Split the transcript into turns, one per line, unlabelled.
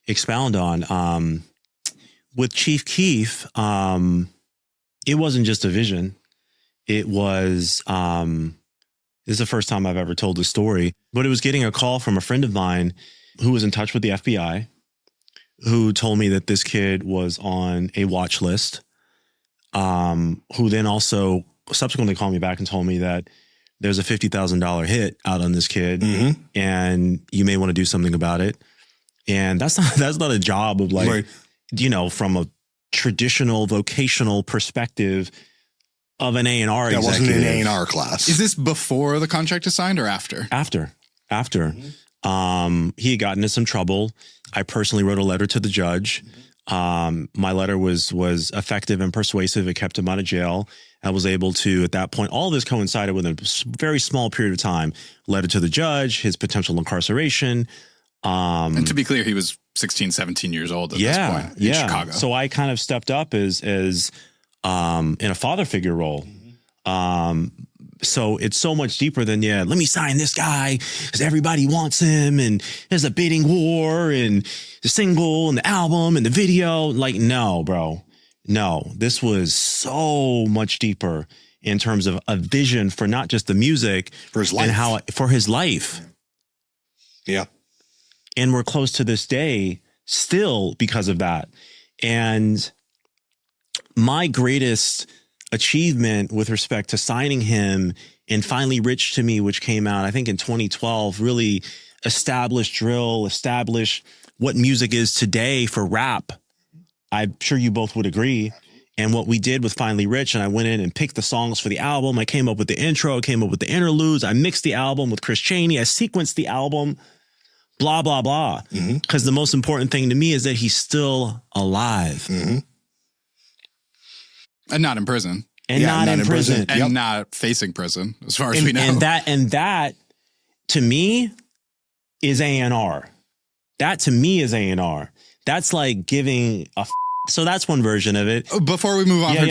expound on. With Chief Keef, it wasn't just a vision. It was, this is the first time I've ever told this story, but it was getting a call from a friend of mine who was in touch with the FBI, who told me that this kid was on a watch list, who then also subsequently called me back and told me that there's a $50,000 hit out on this kid, and you may want to do something about it. And that's not a job of like,
Right.
you know, from a traditional vocational perspective of an A&R
That
executive.
wasn't an A&R class.
Is this before the contract is signed or after?
After. He had gotten into some trouble. I personally wrote a letter to the judge. My letter was effective and persuasive. It kept him out of jail. I was able to, at that point, all this coincided with a very small period of time. Letter to the judge, his potential incarceration.
And to be clear, he was 16, 17 years old at this point in Chicago.
So I kind of stepped up as in a father figure role. So it's so much deeper than, let me sign this guy because everybody wants him and there's a bidding war and the single and the album and the video. Like, no, bro. No, this was so much deeper in terms of a vision for not just the music,
For his life.
and for his life.
Yeah.
And we're close to this day still because of that. And my greatest achievement with respect to signing him and Finally Rich to Me, which came out, I think in 2012, really established drill, established what music is today for rap. I'm sure you both would agree. And what we did with Finally Rich, and I went in and picked the songs for the album. I came up with the intro, I came up with the interludes. I mixed the album with Chris Chaney. I sequenced the album, blah, blah, blah. Because the most important thing to me is that he's still alive.
And not in prison.
And not in prison.
And not facing prison, as far as we know.
And that to me is A&R. That to me is A&R. That's like giving a so that's one version of it.
Before we move on from